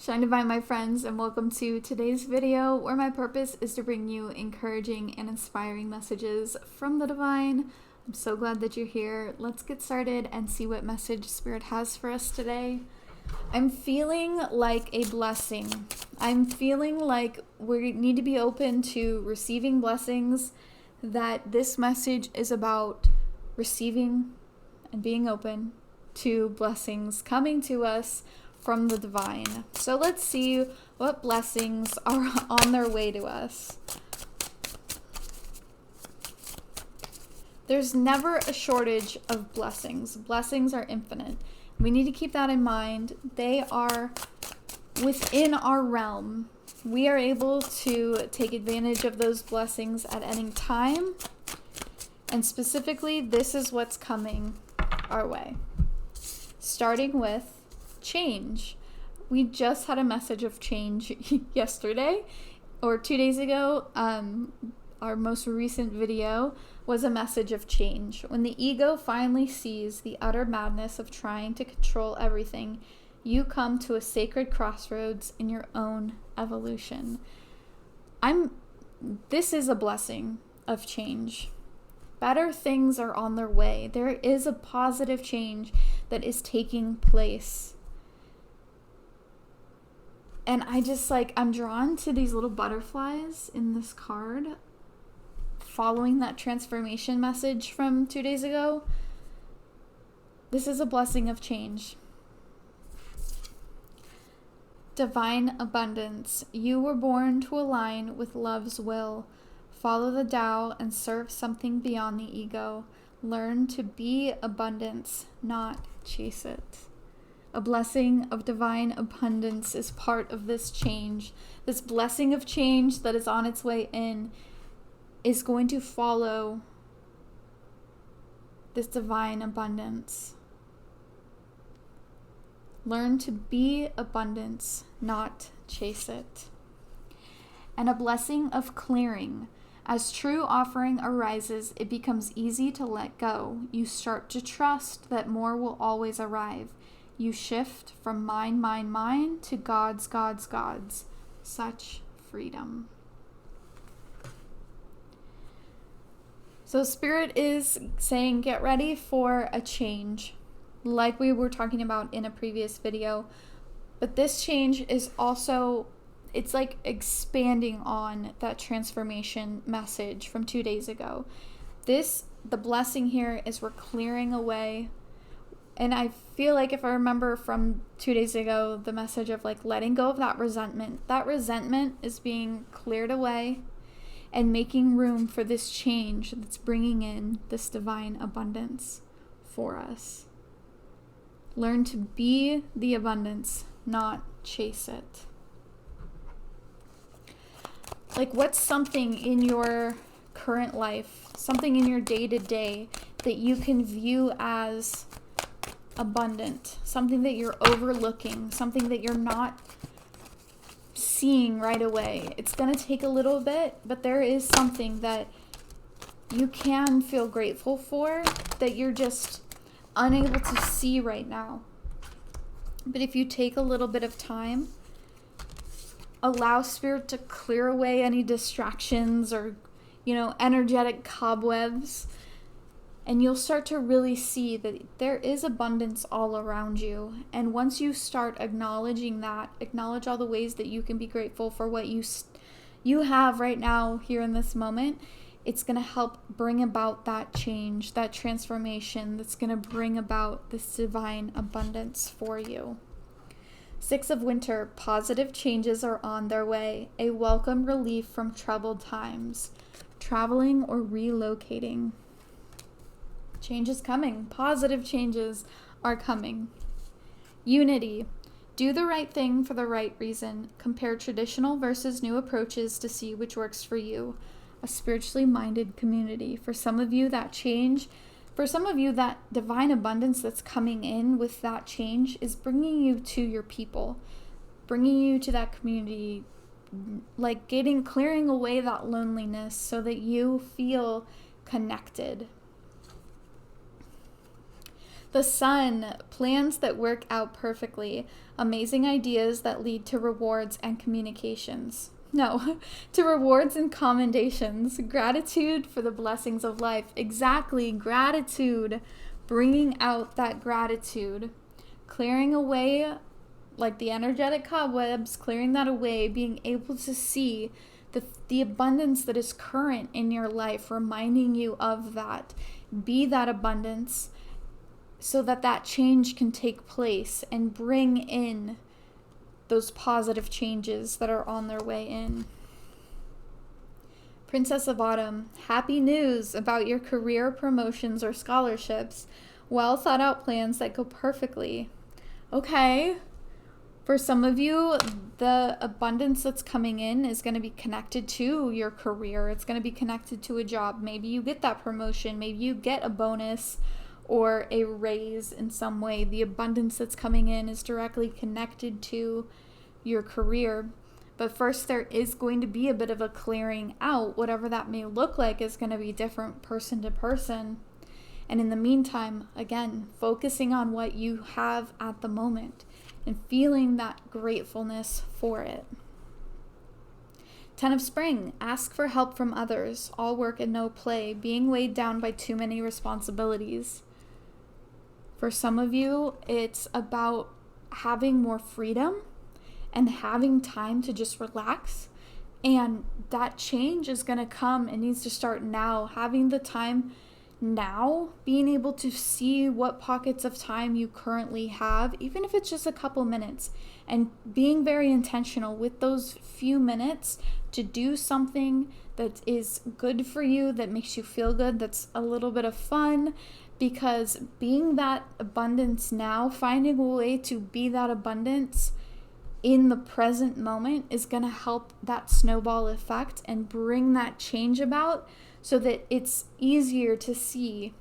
Shine Divine, my friends, and welcome to today's video where my purpose is to bring you encouraging and inspiring messages from the divine. I'm so glad that you're here. Let's get started and see what message Spirit has for us today. I'm feeling like a blessing. I'm feeling like we need to be open to receiving blessings, that this message is about receiving and being open to blessings coming to us from the divine. So let's see what blessings are on their way to us. There's never a shortage of blessings. Blessings are infinite. We need to keep that in mind. They are within our realm. We are able to take advantage of those blessings at any time. And specifically, this is what's coming our way. Starting with change. We just had a message of change yesterday or 2 days ago. Our most recent video was a message of change. When the ego finally sees the utter madness of trying to control everything, you come to a sacred crossroads in your own evolution. This is a blessing of change. Better things are on their way. There is a positive change that is taking place. And I'm drawn to these little butterflies in this card, following that transformation message from 2 days ago. This is a blessing of change. Divine abundance. You were born to align with love's will. Follow the Tao and serve something beyond the ego. Learn to be abundance, not chase it. A blessing of divine abundance is part of this change. This blessing of change that is on its way in is going to follow this divine abundance. Learn to be abundance, not chase it. And a blessing of clearing. As true offering arises, it becomes easy to let go. You start to trust that more will always arrive. You shift from mine to God's. Such freedom. So Spirit is saying, get ready for a change, like we were talking about in a previous video. But this change is also, it's like expanding on that transformation message from 2 days ago. The blessing here is we're clearing away. And I feel like if I remember from 2 days ago, the message of letting go of that resentment is being cleared away and making room for this change that's bringing in this divine abundance for us. Learn to be the abundance, not chase it. What's something in your current life, something in your day-to-day that you can view as abundant, something that you're overlooking, something that you're not seeing right away? It's going to take a little bit, but there is something that you can feel grateful for that you're just unable to see right now. But if you take a little bit of time, allow Spirit to clear away any distractions or, energetic cobwebs, and you'll start to really see that there is abundance all around you. And once you start acknowledging that, acknowledge all the ways that you can be grateful for what you have right now here in this moment, it's going to help bring about that change, that transformation that's going to bring about this divine abundance for you. 6 of Winter, positive changes are on their way. A welcome relief from troubled times. Traveling or relocating. Change is coming. Positive changes are coming. Unity. Do the right thing for the right reason. Compare traditional versus new approaches to see which works for you. A spiritually minded community. For some of you, that divine abundance that's coming in with that change is bringing you to your people, bringing you to that community, clearing away that loneliness so that you feel connected. The Sun, plans that work out perfectly, amazing ideas that lead to rewards and communications. No, to rewards and commendations. Gratitude for the blessings of life. Exactly, gratitude. Bringing out that gratitude. Clearing away, like the energetic cobwebs, clearing that away, being able to see the abundance that is current in your life, reminding you of that. Be that abundance so that that change can take place and bring in those positive changes that are on their way in. Princess of Autumn, happy news about your career promotions or scholarships. Well thought out plans that go perfectly. Okay. For some of you, the abundance that's coming in is going to be connected to your career. It's going to be connected to a job. Maybe you get that promotion. Maybe you get a bonus or a raise in some way. The abundance that's coming in is directly connected to your career. But first, there is going to be a bit of a clearing out. Whatever that may look like is going to be different person to person. And in the meantime, again, focusing on what you have at the moment and feeling that gratefulness for it. 10 of Spring, ask for help from others, all work and no play, being weighed down by too many responsibilities. For some of you, it's about having more freedom and having time to just relax. And that change is going to come and needs to start now. Having the time now, being able to see what pockets of time you currently have, even if it's just a couple minutes, and being very intentional with those few minutes to do something that is good for you, that makes you feel good, that's a little bit of fun, because being that abundance now, finding a way to be that abundance in the present moment is going to help that snowball effect and bring that change about, so that it's easier to see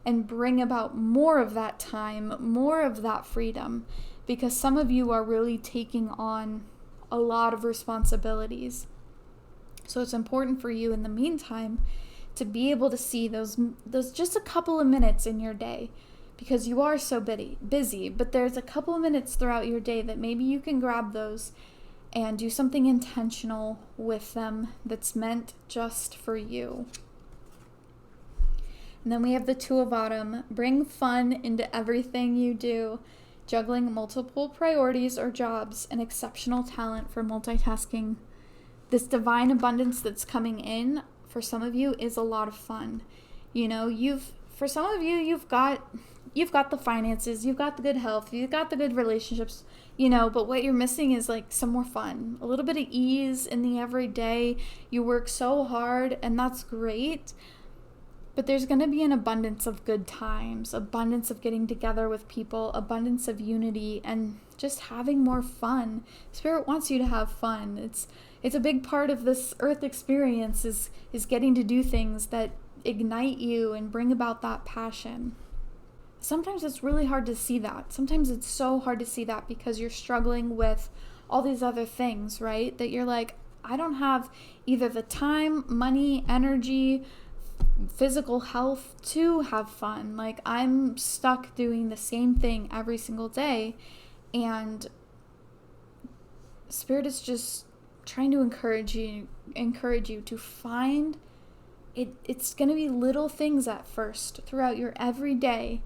and bring about more of that time, more of that freedom, because some of you are really taking on a lot of responsibilities. So it's important for you in the meantime to be able to see those just a couple of minutes in your day, because you are so busy, but there's a couple of minutes throughout your day that maybe you can grab those and do something intentional with them that's meant just for you. And then we have the 2 of Autumn. Bring fun into everything you do. Juggling multiple priorities or jobs, an exceptional talent for multitasking. This divine abundance that's coming in, for some of you, is a lot of fun. You know, for some of you, you've got the finances, you've got the good health, you've got the good relationships, you know, but what you're missing is like some more fun, a little bit of ease in the everyday. You work so hard, and that's great, but there's going to be an abundance of good times, abundance of getting together with people, abundance of unity, and just having more fun. Spirit wants you to have fun. It's a big part of this earth experience is getting to do things that ignite you and bring about that passion. Sometimes it's really hard to see that. Sometimes it's so hard to see that because you're struggling with all these other things, right? That you're like, I don't have either the time, money, energy, physical health to have fun. Like, I'm stuck doing the same thing every single day. And Spirit is just trying to encourage you to find it. It's going to be little things at first throughout your everyday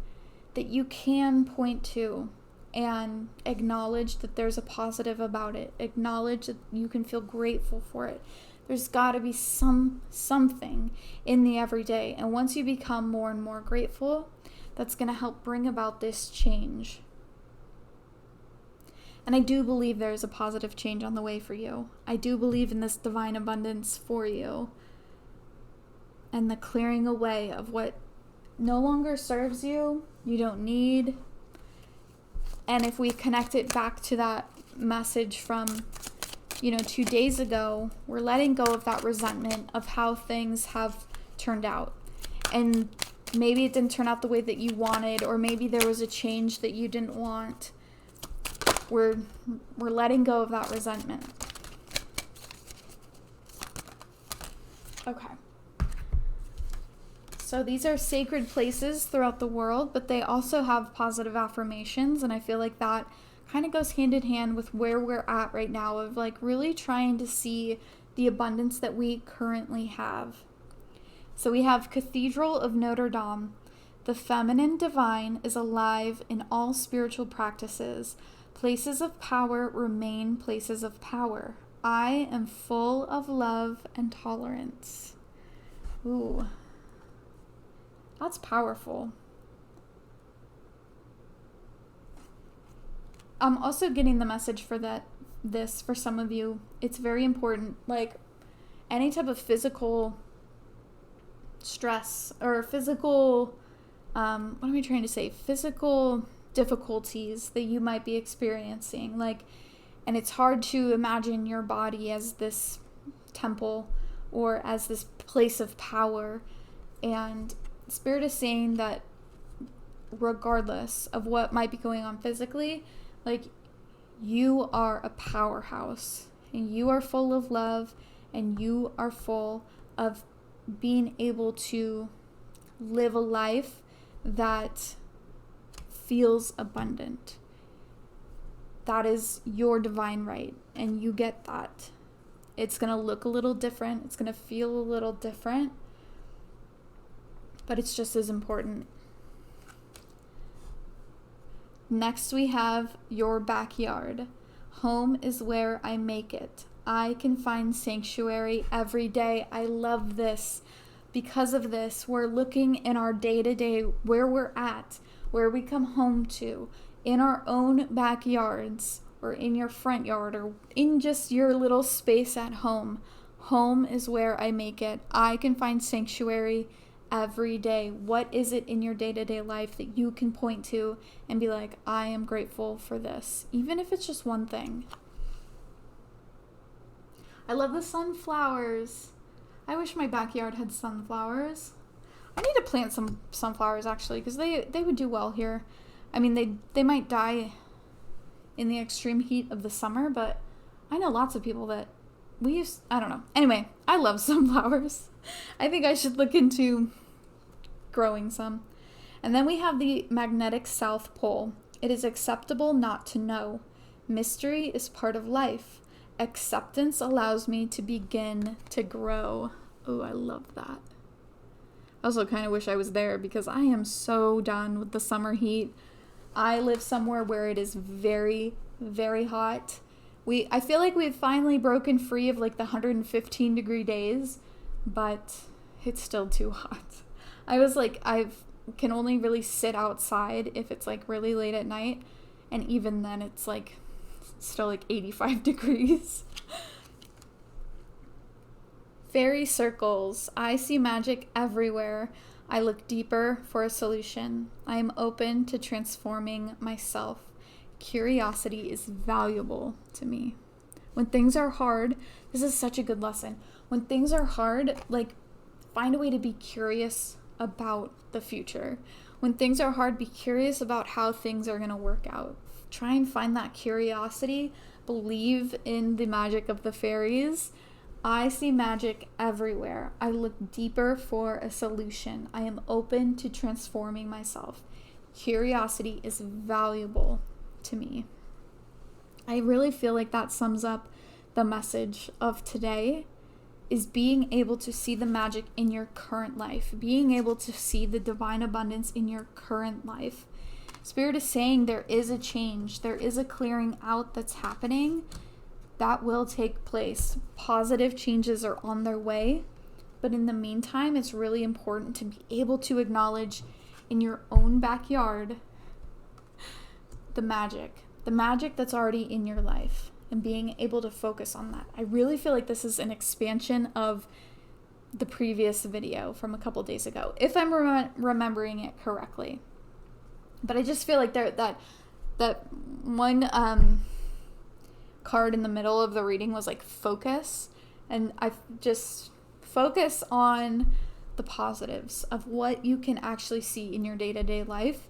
that you can point to and acknowledge that there's a positive about it. Acknowledge that you can feel grateful for it. There's got to be something in the everyday. And once you become more and more grateful, that's going to help bring about this change. And I do believe there is a positive change on the way for you. I do believe in this divine abundance for you. And the clearing away of what no longer serves you, you don't need. And if we connect it back to that message from 2 days ago, we're letting go of that resentment of how things have turned out. And maybe it didn't turn out the way that you wanted, or maybe there was a change that you didn't want. We're letting go of that resentment. Okay. So these are sacred places throughout the world, but they also have positive affirmations. And I feel like that kind of goes hand in hand with where we're at right now, of like really trying to see the abundance that we currently have. So we have Cathedral of Notre Dame. The feminine divine is alive in all spiritual practices. Places of power remain places of power. I am full of love and tolerance. Ooh, that's powerful. I'm also getting the message for this for some of you. It's very important. Like any type of physical stress or physical, what am I trying to say? Physical difficulties that you might be experiencing. Like, and it's hard to imagine your body as this temple or as this place of power. And Spirit is saying that regardless of what might be going on physically, like, you are a powerhouse and you are full of love and you are full of being able to live a life that feels abundant. That is your divine right, and you get that. It's going to look a little different. It's going to feel a little different, but it's just as important. Next, we have your backyard. Home is where I make it. I can find sanctuary every day. I love this. Because of this, we're looking in our day-to-day, where we're at, where we come home to, in our own backyards, or in your front yard, or in just your little space at home. Home is where I make it. I can find sanctuary every day. What is it in your day-to-day life that you can point to and be like, I am grateful for this, even if it's just one thing? I love the sunflowers. I wish my backyard had sunflowers. I need to plant some sunflowers actually, because they would do well here. I mean, they might die in the extreme heat of the summer, but I know lots of people that I don't know. Anyway, I love sunflowers. I think I should look into growing some. And then we have the magnetic South Pole. It is acceptable not to know. Mystery is part of life. Acceptance allows me to begin to grow. Oh, I love that. I also kind of wish I was there because I am so done with the summer heat. I live somewhere where it is very, very hot. I feel like we've finally broken free of like the 115 degree days, but it's still too hot. I can only really sit outside if it's like really late at night, and even then it's like still like 85 degrees. Fairy circles. I see magic everywhere. I look deeper for a solution. I am open to transforming myself. Curiosity is valuable to me. When things are hard, this is such a good lesson. When things are hard, like, find a way to be curious about the future. When things are hard, be curious about how things are going to work out. Try and find that curiosity. Believe in the magic of the fairies. I see magic everywhere. I look deeper for a solution. I am open to transforming myself. Curiosity is valuable to me. I really feel like that sums up the message of today, is being able to see the magic in your current life, being able to see the divine abundance in your current life. Spirit is saying there is a change, there is a clearing out that's happening that will take place. Positive changes are on their way, but in the meantime, it's really important to be able to acknowledge in your own backyard the magic that's already in your life, and being able to focus on that. I really feel like this is an expansion of the previous video from a couple days ago, if I'm remembering it correctly. But I just feel like that one card in the middle of the reading was like focus, and I just focus on the positives of what you can actually see in your day-to-day life.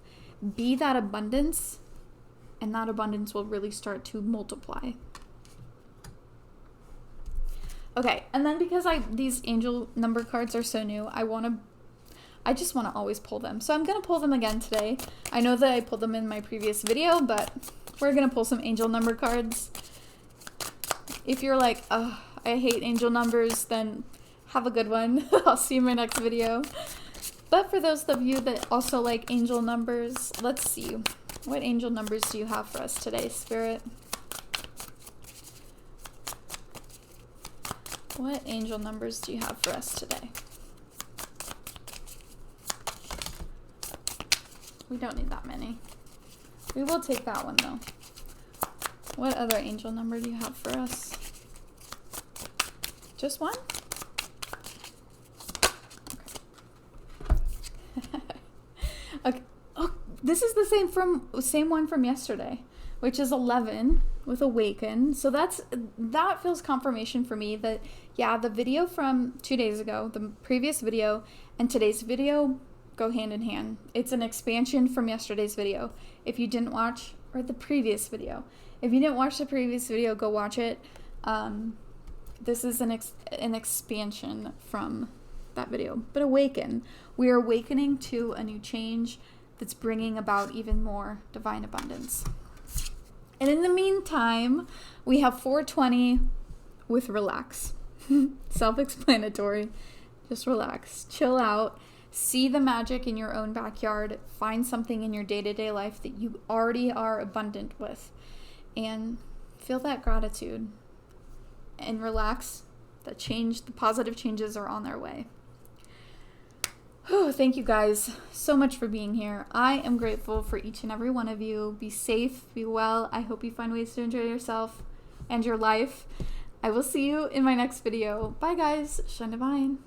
Be that abundance, and that abundance will really start to multiply. Okay, and then because these angel number cards are so new, I want I just want to always pull them. So I'm going to pull them again today. I know that I pulled them in my previous video, but we're going to pull some angel number cards. If you're like, oh, I hate angel numbers, then have a good one. I'll see you in my next video. But for those of you that also like angel numbers, let's see. What angel numbers do you have for us today, Spirit? What angel numbers do you have for us today? We don't need that many. We will take that one though. What other angel number do you have for us? Just one? Okay. Okay. Oh, this is the same one from yesterday, which is 11 with awaken. So that feels confirmation for me that yeah, the video from 2 days ago, the previous video and today's video go hand in hand. It's an expansion from yesterday's video. If you didn't watch, or the previous video. If you didn't watch the previous video, go watch it. This is an expansion from that video. But awaken. We are awakening to a new change that's bringing about even more divine abundance. And in the meantime, we have 420 with relax. Self-explanatory. Just relax. Chill out. See the magic in your own backyard. Find something in your day-to-day life that you already are abundant with. And feel that gratitude. And relax. The positive changes are on their way. Oh, thank you guys so much for being here. I am grateful for each and every one of you. Be safe, be well. I hope you find ways to enjoy yourself and your life. I will see you in my next video. Bye guys. Shine divine.